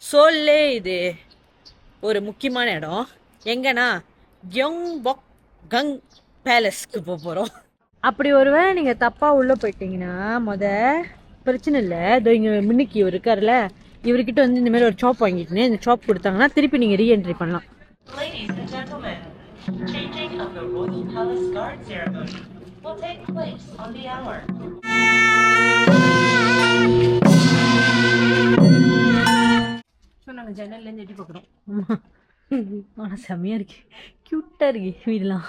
சோல்லே இது ஒரு முக்கியமான இடம். எங்கன்னா கியோங்பாக் கங் பேலஸ்க்கு போகிறோம். அப்படி ஒருவேளை நீங்கள் தப்பாக உள்ளே போயிட்டீங்கன்னா பிரச்சனை இல்லை. இதோ இங்கே மின்னுக்கு இவர் இருக்கார்ல, இவர்கிட்ட வந்து இந்த மாதிரி ஒரு சாப் வாங்கிட்டு இந்த சாப் கொடுத்தாங்கன்னா திருப்பி நீங்கள் ரீஎன்ட்ரி பண்ணலாம். நாங்கள் ஜன்னல்லேருந்து எட்டி பார்க்குறோம். ஆனால் செம்மையாக இருக்கு, க்யூட்டாக இருக்கு வீடெலாம்.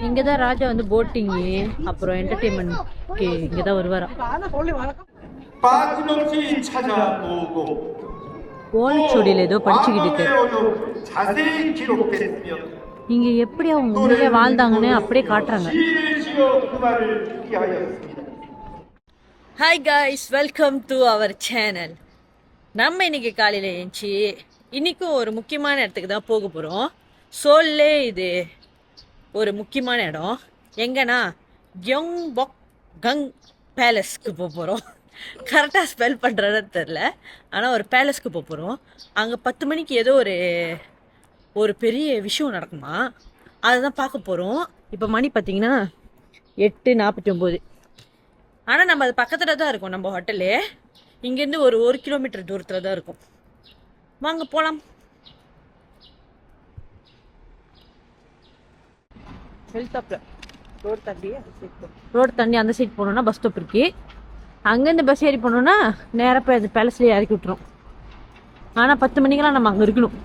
இங்கே தான் ராஜா வந்து போட்டிங்கு அப்புறம் என்டர்டெயின்மெண்ட்க்கு இங்கே தான் வருவாரா. ஓலைச்சுவடியில் ஏதோ படிச்சுக்கிட்டு இங்கே எப்படி அவங்க உண்மையிலே வாழ்ந்தாங்கன்னு அப்படியே காட்டுறாங்க. Hi guys, welcome to our channel. நம்ம இன்னைக்கு காலையில் எழுந்துச்சி இன்றைக்கும் ஒரு முக்கியமான இடத்துக்கு தான் போக போகிறோம். சோல்லே இது ஒரு முக்கியமான இடம். எங்கன்னா கியோங்பாக் கங் பேலஸ்க்கு போகிறோம். கரெக்டாக ஸ்பெல் பண்ணுறதுன்னு தெரில, ஆனால் ஒரு பேலஸ்க்கு போகிறோம். அங்கே 10 மணிக்கு ஏதோ ஒரு பெரிய விஷயம் நடக்குமா, அதுதான் பார்க்க போகிறோம். இப்போ மணி பார்த்தீங்கன்னா 8:49. ஆனால் நம்ம அது பக்கத்தில் தான் இருக்கோம். நம்ம ஹோட்டலு இங்கேருந்து ஒரு 1 கிலோமீட்டர் தூரத்தில் தான் இருக்கும். வாங்க போகலாம். ரோடு தண்ணி அந்த சைட் போனோம்னா பஸ் ஸ்டாப் இருக்கு. அங்கேருந்து பஸ் ஏறி போனோம்னா நேராக போய் அது பேலஸ்லேயே இறக்கி விட்டுரும். ஆனால் 10 மணிக்கெல்லாம் நம்ம அங்கே இருக்கணும்.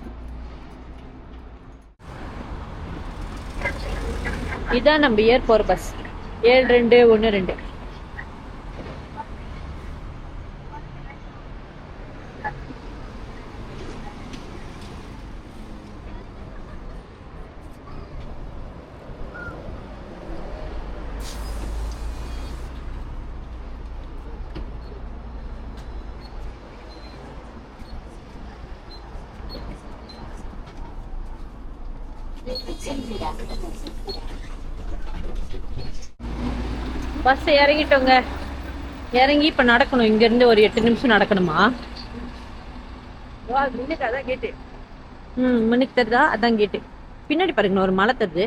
இதான் நம்ம ஏர் போகிற பஸ் 7212. பஸ் இறங்கிட்டோங்க. இறங்கி இப்ப நடக்கணும். இங்க இருந்து ஒரு 8 நிமிஷம் நடக்கணுமா? அதான் கேட்டு. மணிக்கு தருதா? அதான் கேட்டு. பின்னாடி பாருங்க, ஒரு மலை தருது.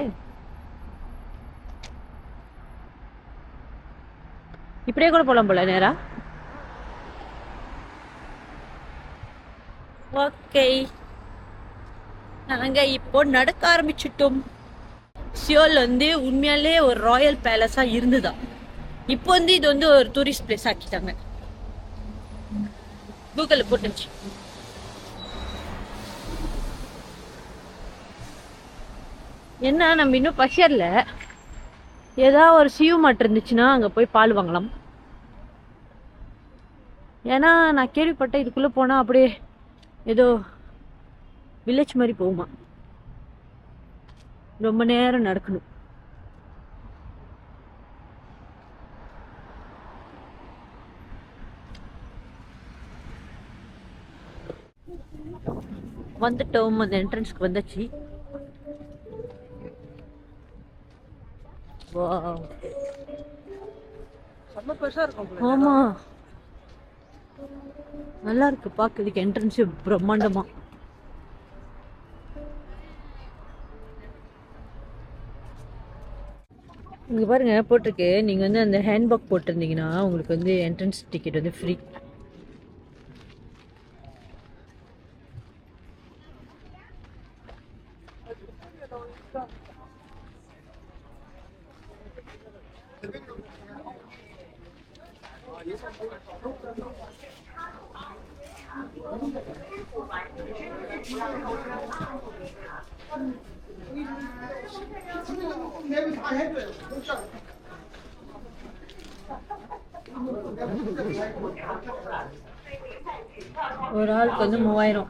இப்படியே கூட போலாம் போல நேரா. ஓகே, நாங்க இப்போ நடக்க ஆரம்பிச்சுட்டோம். சியோல் வந்து உண்மையாலே ஒரு ராயல் பேலஸா இருந்துதான். இப்போ வந்து இது வந்து ஒரு டூரிஸ்ட் பிளேஸ் ஆக்கிட்டாங்க. கூகுள்ல போட்டுச்சு. என்ன, நம்ம இன்னும் பஷர்ல ஏதாவது ஒரு சியூ மாட்டு இருந்துச்சுன்னா அங்க போய் பால் வாங்கலாம். ஏன்னா நான் கேள்விப்பட்டேன் இதுக்குள்ள போனா அப்படியே ஏதோ வில்லேஜ் மாதிரி போகுமா, ரொம்ப நேரம் நடக்கணும். வந்துட்டோம், அந்த என்ட்ரன்ஸ்க்கு வந்தாச்சு. ஆமா, நல்லா இருக்கு பாக்குறதுக்கு. என்ட்ரன்ஸ் பிரம்மாண்டமா. இங்க பாருங்க போட்டிருக்கு, நீங்க வந்து அந்த ஹேண்ட்பேக் போட்டிருந்தீங்கன்னா உங்களுக்கு வந்து என்ட்ரன்ஸ் டிக்கெட் வந்து ஃப்ரீ. ஒரு ஆளுக்கு வந்து 3000.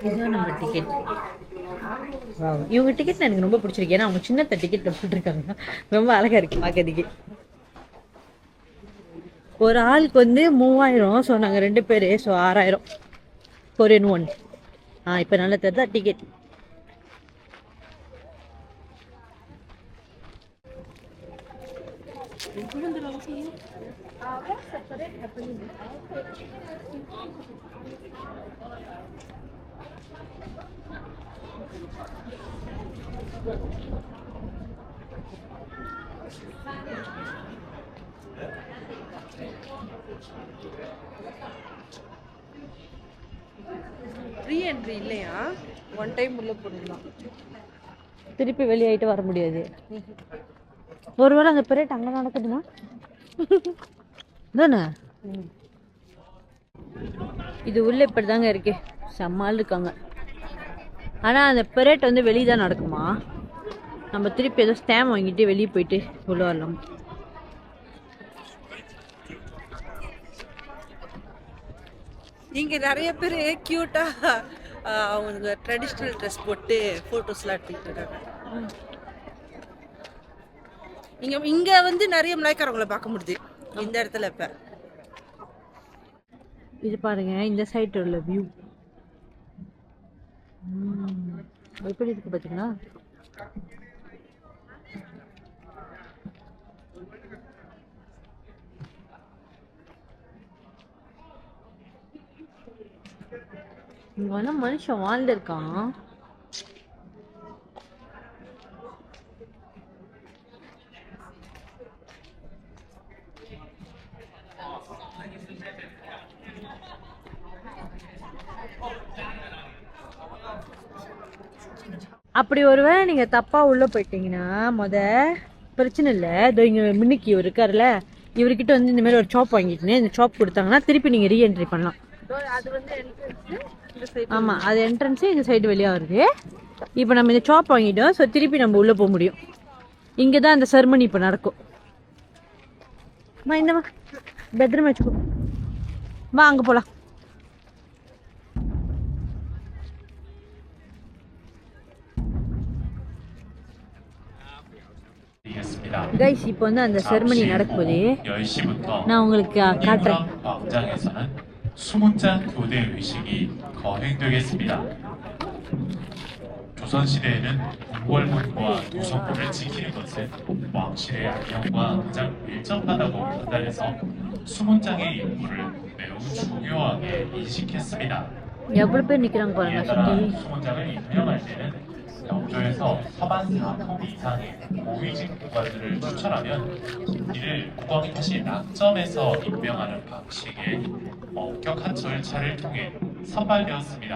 இதுதான் நம்ம டிக்கெட். இவங்க டிக்கெட் எனக்கு ரொம்ப பிடிச்சிருக்கு. ஏன்னா அவங்க சின்ன டிக்கெட் போட்டுருக்காங்க, ரொம்ப அழகா இருக்கு பார்க்கறதுக்கு. ஒரு ஆளுக்கு வந்து 3000 ஸோ நாங்கள் 2 பேர் ஸோ 6000 கொரியன் ஒன். இப்போ நல்ல தெரிதா டிக்கெட். ரீ என்ட்ரி இல்லையா? ஒன் டைம் உள்ள போடலாம், திருப்பி வெளியாயிட்டு வர முடியாது. ஒருவேளை அந்த பரேட் அங்கே நடக்குதுன்னா தானே. இது உள்ள இப்படி தாங்க இருக்கு, செம்மால் இருக்காங்க. ஆனால் அந்த பரேட் வந்து வெளியே தான் நடக்குமா? நம்ம திருப்பி ஏதோ ஸ்டாம்ப் வாங்கிட்டு வெளியே போயிட்டு உள்ள வரலாம். இங்கே நிறைய பேர் க்யூட்டாக அவங்க ட்ரெடிஷ்னல் ட்ரெஸ் போட்டு ஃபோட்டோஸ்லாம் எடுத்துக்கிட்டு இருக்காங்க. இங்கே வந்து நிறைய மலாய்க்காரவங்களை பார்க்க முடியுது இந்த இடத்துல. இப்போ இது பாருங்க, இந்த சைடு உள்ள வியூ எப்படி இருக்கு பார்த்தீங்களா? இங்க வந்து மனுஷன் வாழ்ந்துருக்கான். அப்படி ஒருவேளை நீங்க தப்பா உள்ள போயிட்டீங்கன்னா பிரச்சனை இல்லை. இதோ இங்க மின்னுக்கு இவர் இருக்காருல்ல, இவர்கிட்ட வந்து இந்த மாதிரி ஒரு சாப் வாங்கிட்டு இந்த சாப் கொடுத்தாங்கன்னா திருப்பி நீங்க ரீஎன்ட்ரி பண்ணலாம். அது வந்து ஆமா, அது என்ட்ரன்ஸு, இந்த சைடு வெளியாக வருது. இப்போ நம்ம இந்த சாப் வாங்கிட்டோம், ஸோ திருப்பி நம்ம உள்ளே போக முடியும். இங்கே தான் அந்த செர்மனி இப்போ நடக்கும். இந்தமா பெட்ரூம் வச்சுக்கோ, வா அங்கே போகலாம். கைஸ், இப்போ வந்து அந்த செர்மனி நடக்கும்போது நான் உங்களுக்கு காட்டுறேன். 수문장 교대 의식이 거행되겠습니다. 조선시대에는 궁궐문과 도성문을 지키는 것은 왕실의 안녕과 가장 밀접하다고 판단해서 수문장의 임무를 매우 중요하게 인식했습니다. எவ்வளோ பேர் நிற்கிறாங்க பாருங்க சுற்றி. 수문장을 임명할 때는 경조에서 서반 4품 이상의 고위직 국관들을 추천하면 이를 국왕이 다시 낙점해서 임명하는 방식의 엄격한 절차를 통해 선발되었습니다.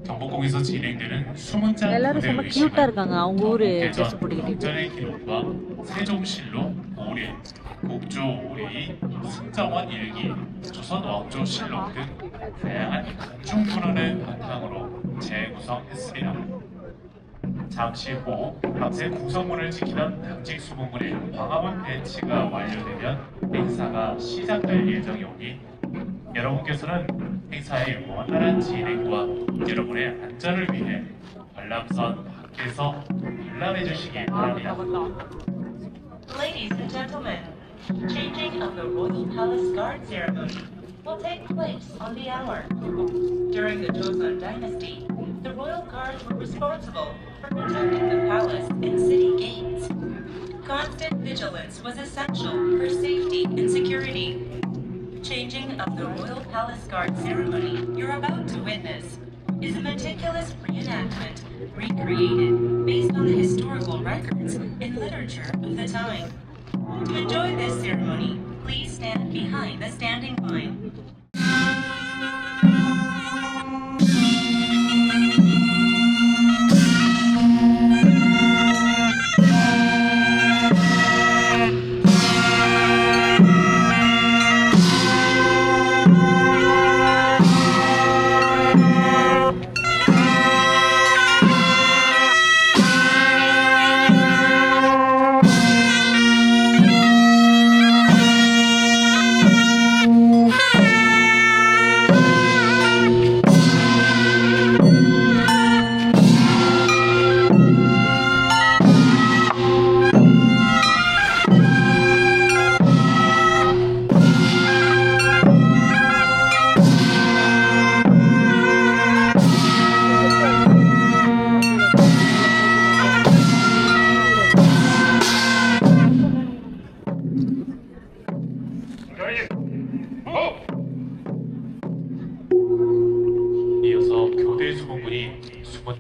경복궁에서 진행되는 수문장 எல்லாரும் 교대 ரொம்ப க்யூட்டாக இருக்காங்க, அவங்க ஊர் 의식은 ட்ரெஸ் போட்டுக்கிட்டு. 국전의 기록과 세종실록, 오린, 국조 오리, 승정원 일기, 조선 왕조 실록 등 다양한 간중 문헌을 바탕으로 재구성했습니다. 잠시 후 밤새 구성문을 지키던 당직 수공문의 광화문 배치가 완료되면 행사가 시작될 예정이오니 여러분께서는 행사의 원활한 진행과 여러분의 안전을 위해 관람선 밖에서 관람해 주시기 바랍니다. Ladies and gentlemen, changing of the Royal Palace Guard ceremony will take place on the hour. During the Joseon Dynasty, the Royal Guards were responsible for protecting the palace and city gates. Constant vigilance was essential for safety and security. Changing of the Royal Palace Guard ceremony you're about to witness is a meticulous reenactment recreated based on the historical records and literature of the time. To enjoy this ceremony, please stand behind the standing line.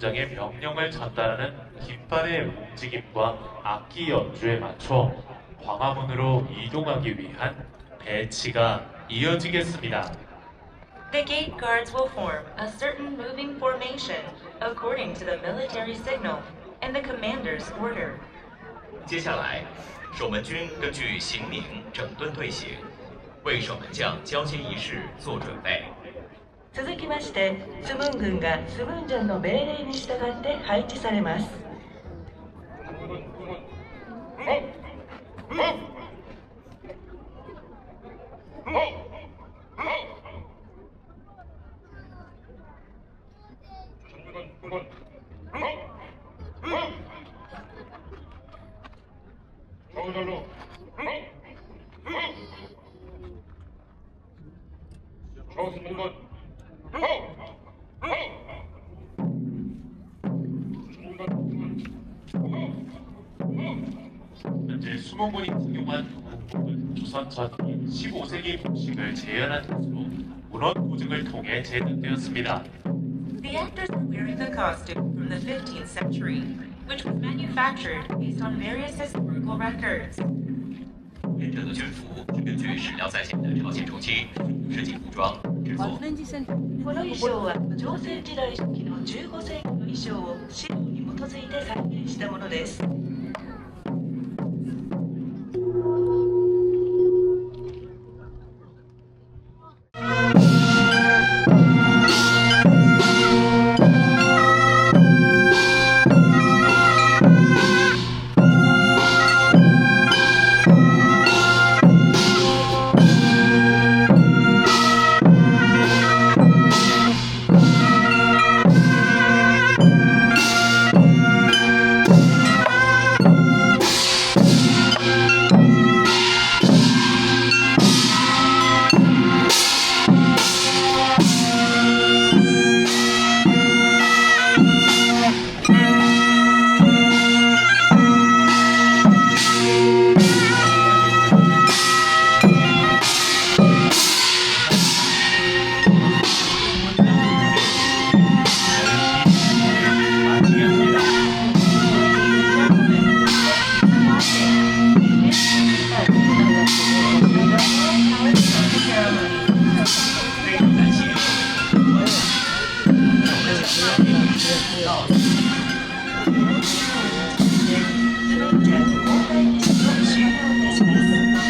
군장의 명령을 전달하는 깃발의 움직임과 악기 연주에 맞춰 광화문으로 이동하기 위한 배치가 이어지겠습니다. The gate guards will form a certain moving formation according to the military signal and the commander's order. 接下来，守门军根据刑名整顿队形，为守门将交接仪式做准備。続きまして、スムーン軍がスムーンジャンの命令に従って配置されます。현재 수목원이 등용한 동국은 조선 전기 15세기 복식을 재현한 것으로 문헌 고증을 통해 제작되었습니다. The actors are wearing the costume from the 15th century, which was manufactured based on various historical records. 演者的军服是根据史料再现的朝鲜初期设计服装制作。この衣装は朝鮮時代初期の15世紀の衣装を資料に基づいて再現したものです。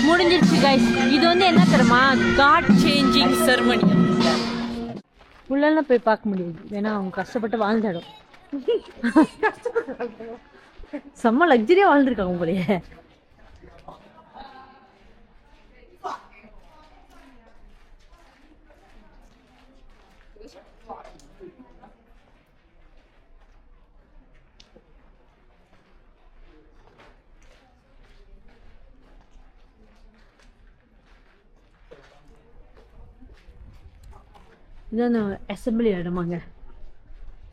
முடிஞ்சிருச்சு guys. இது வந்து என்ன தெரியுமா, God changing ceremony. உள்ளெல்லாம் போய் பார்க்க முடியாது, ஏன்னா அவங்க கஷ்டப்பட்டு வாழ்ந்த இடம். செம்ம லக்ஸரியா வாழ்ந்துருக்காங்க போலயே. இதான் அசம்பிளி இடமாங்க.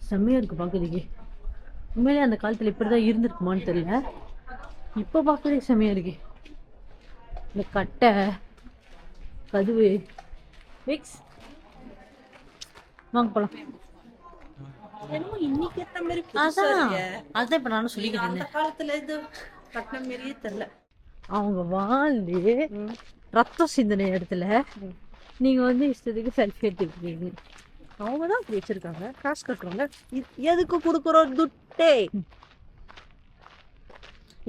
செம்மையாக இருக்குது பார்க்குறதுக்கு. உண்மையிலே அந்த காலத்தில் இப்படி தான் இருந்திருக்குமான்னு தெரியல. இப்போ பார்க்குறதுக்கு செம்மையாக இருக்கு. இந்த கட்டை கதவு மிக்ஸ். வாங்க போகலாம். என்னமோ இன்னைக்கு ஏத்த மாதிரி அதான் இப்போ நானும் சொல்லிக்கிட்டு அந்த இருந்தேன். காலத்துல இது கட்டின மாதிரியே தெரியல. அவங்க வாழ்ந்து ரத்தம் சிந்தனை இடத்துல நீங்க வந்து இஷ்டத்துக்கு செல்ஃபி எடுத்துக்கிட்டீங்க. அவங்க தான் அப்படி வச்சிருக்காங்க, காசு கட்டுறாங்க. எதுக்கு கொடுக்குறோம் துட்டே?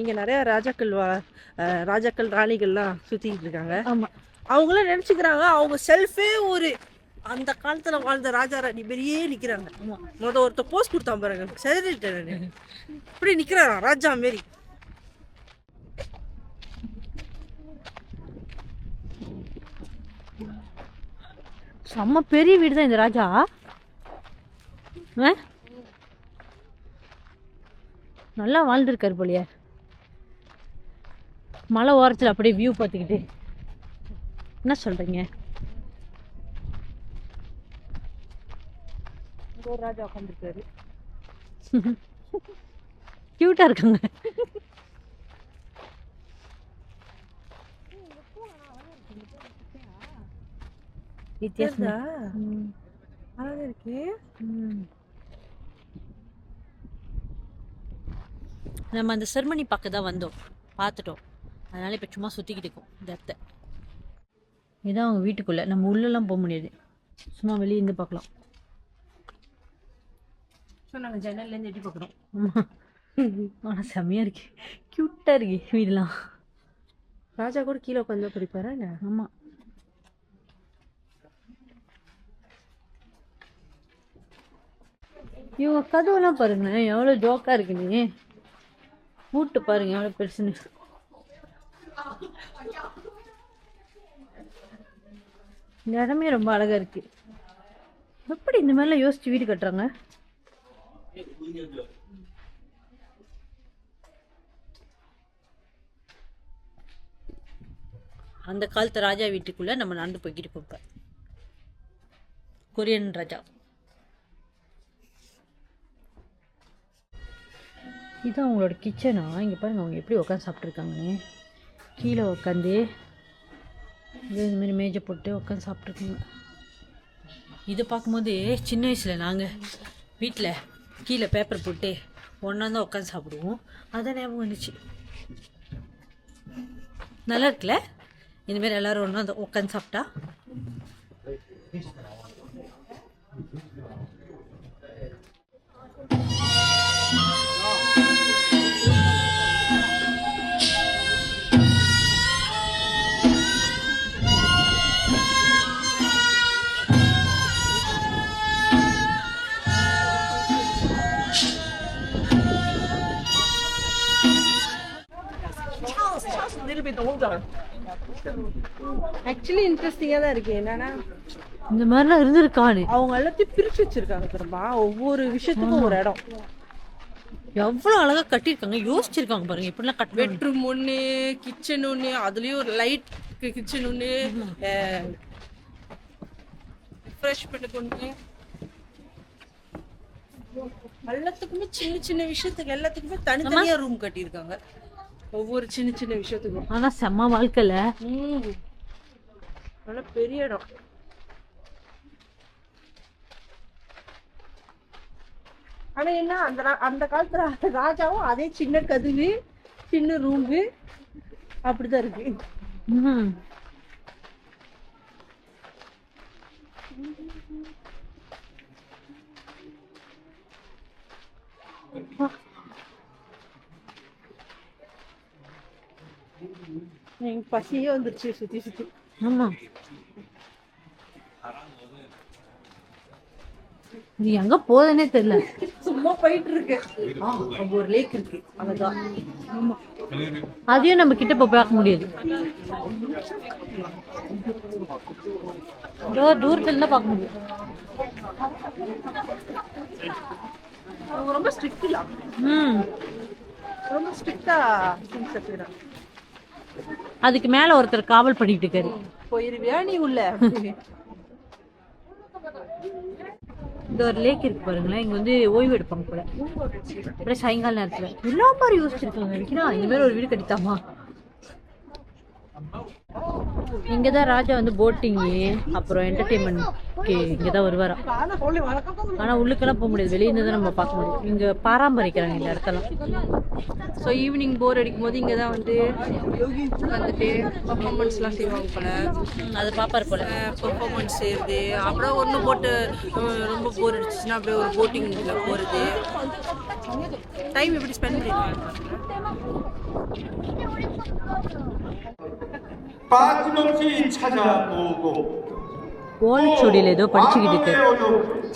இங்க நிறைய ராஜாக்கள் ராணிகள்லாம் சுத்திட்டு இருக்காங்க. ஆமா, அவங்களாம் நினைச்சுக்கிறாங்க அவங்க செல்ஃபே ஒரு அந்த காலத்துல வாழ்ந்த ராஜா ராணி பெரியே நிக்கிறாங்க. ஒருத்த போஸ்ட் கொடுத்தான் பாருங்க, சரிட்டேன் இப்படி நிக்கிறாராம் ராஜா மாரி. செம்ம பெரிய வீடு தான் இந்த ராஜா. நல்லா வாழ்ந்துருக்காரு போலியே. மலை ஓரத்தில் அப்படியே வியூ பார்த்துக்கிட்டு. என்ன சொல்றீங்க? ஒரு ராஜா உட்காந்துருக்காரு, கியூட்டா இருக்காங்க. வித்தியாசமா அழகா இருக்கு. நம்ம அந்த செர்மனி பார்க்க தான் வந்தோம், பார்த்துட்டோம். அதனால இப்போ சும்மா சுற்றிக்கிட்டு இருக்கோம் இந்த இடத்த. இதான் அவங்க வீட்டுக்குள்ளே, நம்ம உள்ளெல்லாம் போக முடியாது, சும்மா வெளியே இருந்து பார்க்கலாம். ஸோ நாங்கள் ஜன்னல்லேருந்து எட்டி பார்க்குறோம். ஆனால் செம்மையாக இருக்கு, க்யூட்டாக இருக்கு வீடெல்லாம். ராஜா கூட கீழே உட்காந்து படிப்பாரா என்ன? ஆமாம். இவங்க கதவுலாம் பாருங்க எவ்வளோ ஜோக்காக இருக்குன்னு. மூட்டு பாருங்க எவ்வளோ பெருசுன்னு. இந்த இடமே ரொம்ப அழகா இருக்கு. எப்படி இந்த மாதிரிலாம் யோசிச்சு வீடு கட்டுறாங்க? அந்த காலத்து ராஜா வீட்டுக்குள்ள நம்ம நடந்து போய்கிட்டு இருக்கோம். கொரியன் ராஜா. இதுதான் அவங்களோட கிச்சனா. இங்கே பாருங்க அவங்க எப்படி உட்காந்து சாப்பிட்ருக்காங்கன்னு. கீழே உட்காந்து இதுமாரி மேஜை போட்டு உட்காந்து சாப்பிட்ருக்காங்க. இதை பார்க்கும்போது சின்ன வயசில் நாங்கள் வீட்டில் கீழே பேப்பர் போட்டு ஒன்றா தான் உட்காந்து சாப்பிடுவோம். அதான் ஞாபகம் வந்துச்சு. நல்லா இருக்குல்ல இந்தமாரி எல்லோரும் ஒன்றா உட்காந்து சாப்பிட்டா. ஆக்சுவலி இன்ட்ரெஸ்டிங்காக தான் இருக்கு. என்னன்னா இந்த மாதிரிலாம் இருந்திருக்கானு அவங்க எல்லாத்தையும் பிரிச்சு வச்சிருக்காங்க தெரியுமா, ஒவ்வொரு விஷயத்துக்கும் ஒரு இடம். எவ்வளோ அழகா கட்டியிருக்காங்க, யோசிச்சிருக்காங்க பாருங்க இப்படிலாம் கட்ட. பெட்ரூம் ஒன்று, கிச்சன் ஒன்று, அதுலேயும் ஒரு லைட் கிச்சன் ஒன்று, ரிஃப்ரெஷ்மெண்ட்டுக்கு ஒன்று, எல்லாத்துக்குமே சின்ன சின்ன விஷயத்துக்கு எல்லாத்துக்குமே தனித்தனியாக ரூம் கட்டியிருக்காங்க. ஒவ்வொரு சின்ன சின்ன விஷயத்துக்கும். ஆனா செம்ம வாழ்க்கையில நல்ல பெரிய இடம். ஆனா என்ன அந்த காலத்துல ராஜாவும் அதே சின்ன கதவு, சின்ன ரூமு அப்படிதான் இருக்கு. எனக்கு பசியே வந்துருச்சு சுத்தி சுத்தி. ஆமா இது எங்க போகுதுன்னே தெரியல, சும்மா போயிட்டு இருக்கு. அங்க ஒரு லேக் இருக்கு அங்கதான். அதையும் நம்ம கிட்ட போய் பார்க்க முடியாது, தூரத்துல இருந்தா பார்க்க முடியும். அவங்க ரொம்ப ஸ்ட்ரிக்ட் இல்ல, ரொம்ப ஸ்ட்ரிக்டா சொல்றாங்க. அதுக்கு மேல ஒருத்தர் காவல் பண்ணிட்டு இருக்காரு. போயிருவியா நீ உள்ள? இந்த ஒரு லேக் இருக்கு பாருங்களேன், இங்க வந்து ஓய்வு எடுப்பாங்க போல அப்படியே சாயங்கால நேரத்துல. எல்லா மாதிரி யோசிச்சிருக்காங்க. இந்த மாதிரி ஒரு வீடு கட்டித்தாமா. இங்கதான் ராஜா வந்து போட்டிங்கு அப்புறம் என்டர்டெயின்மெண்ட்க்கு இங்கதான் வருவாரா. ஆனா உள்ளுக்கெல்லாம் போக முடியாது, வெளியே இருந்து தான் நம்ம பார்க்க முடியும். இங்க பராமரிக்கிறாங்க இந்த இடத்தெல்லாம். ஸோ ஈவினிங் போர் அடிக்கும் போது இங்கே தான் வந்துட்டு பர்ஃபார்மன்ஸ்லாம் செய்வாங்க போல. அது பாப்பாரு போல பர்ஃபார்மன்ஸ் செய்யுது. அப்புறம் ஒன்று போட்டு ரொம்ப போர் அடிச்சுன்னா அப்படியே ஒரு போட்டிங்கில் போகிறது. டைம் எப்படி ஸ்பெண்ட் பண்ணிருக்காங்க. 빠짐없이 찾아보고 ஓலைச்சுவடியில் ஏதோ படிச்சுக்கிட்டு இருக்கு.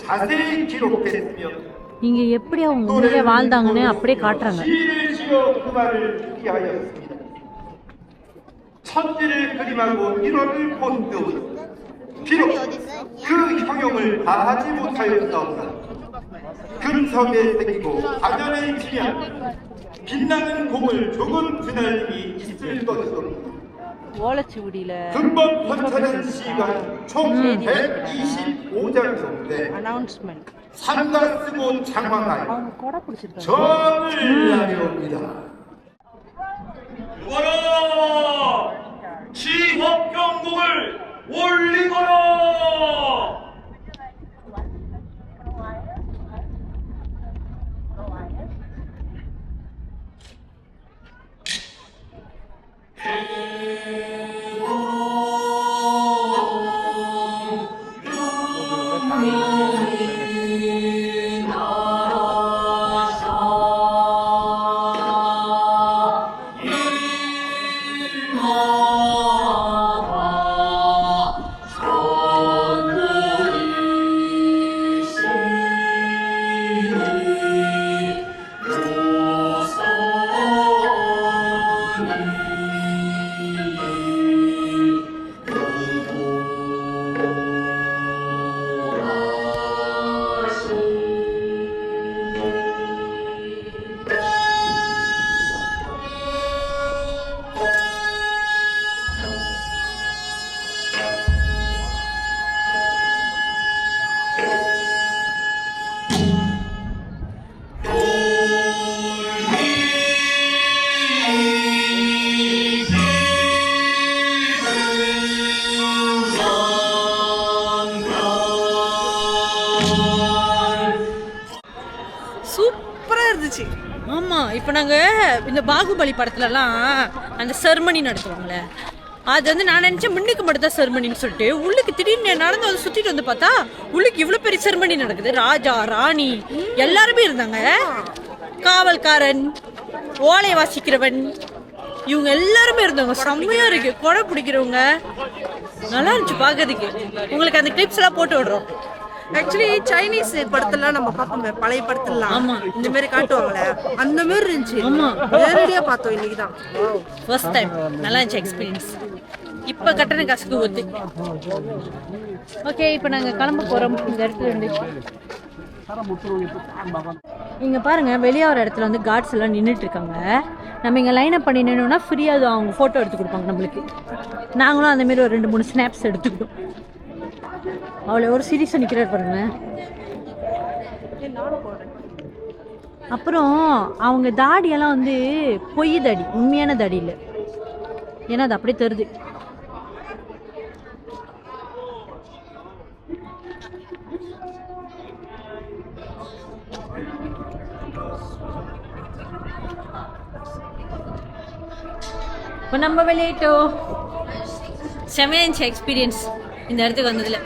자세히 기록했으며 இங்க எப்படி அவங்க உண்மையிலே வாழ்ந்தாங்கன்னு அப்படியே காட்டுறாங்க. 시를 지어 그 말을 기하였습니다. 천지를 그림하고 1월을 본 때는 비록 그 형용을 다하지 못하였사오나 금성에 새기고 가전에 지냐 빛나는 공을 조금 드날림이 있을 것이옵니다. ஓலைச்சுவடியில் 근본 편찬한 시가 총 125장인데 அனௌன்ஸ்மெண்ட் 삼가 쓰고 장황하여 அவங்க கொடை பிடிச்சிருக்காங்க. 정을 나려옵니다. 누가라 지법경국을 올리거라. சூப்பரா இருந்துச்சு. ஆமா, இப்போ நாங்க இந்த பாகுபலி படத்துலலாம் அந்த செர்மனி நடத்துவாங்கல்ல, அது வந்து நான் நினைச்சேன் முன்னுக்கு மட்டும் தான் செர்மனின்னு சொல்லிட்டு, உள்ளுக்கு திடீர்னு நடந்து வந்து சுத்திட்டு வந்து பார்த்தா உள்ளுக்கு இவ்வளவு பெரிய செர்மனி நடக்குது. ராஜா ராணி எல்லாருமே இருந்தாங்க, காவல்காரன், ஓலை வாசிக்கிறவன், இவங்க எல்லாருமே இருந்தாங்க. செம்மையா இருக்கு, கொடை பிடிக்கிறவங்க, நல்லா இருந்துச்சு பாக்கிறதுக்கு. உங்களுக்கு அந்த கிளிப்ஸ் எல்லாம் போட்டு விடுறோம். ஆக்சுவலி சைனீஸ் படத்தெல்லாம் நம்ம பார்ப்போமே, பழைய படத்துலாம் ஆமா. இந்த மாதிரி காட்டுவாங்களே, அந்த மாதிரி இருந்துச்சு. ஆமா. நேரடியா பார்த்தோம் இன்னைக்கு தான். ஃபர்ஸ்ட் டைம் நல்லா இருந்துச்சு எக்ஸ்பீரியன்ஸ். இப்போ கட்டண காசுக்கு ஒத்து. ஓகே, இப்போ நாங்கள் கிளம்ப போகிறோம் இந்த இடத்துல இருந்து. இங்கே பாருங்க, வெளியே ஒரு இடத்துல வந்து கார்ட்ஸ் எல்லாம் நின்றுட்டு இருக்காங்க. நம்ம இங்கே லைன் அப் பண்ணி நின்னோம்னா ஃப்ரீயாக அவங்க ஃபோட்டோ எடுத்து கொடுப்பாங்க நம்மளுக்கு. நாங்களும் அந்த மாதிரி ஒரு 2-3 ஸ்னாப்ஸ் எடுத்துக்கிட்டோம். அவ்வளோ ஒரு சீரியஸாக நிற்கிறார் பாருங்க. அப்புறம் அவங்க தாடியெல்லாம் வந்து பொய் தாடி, உண்மையான தாடி இல்லை. ஏன்னா அது அப்படியே தருது. இப்போ நம்ம விளையாட்டோம். செமையா இருந்துச்சு எக்ஸ்பீரியன்ஸ் இந்த இடத்துக்கு வந்ததில்.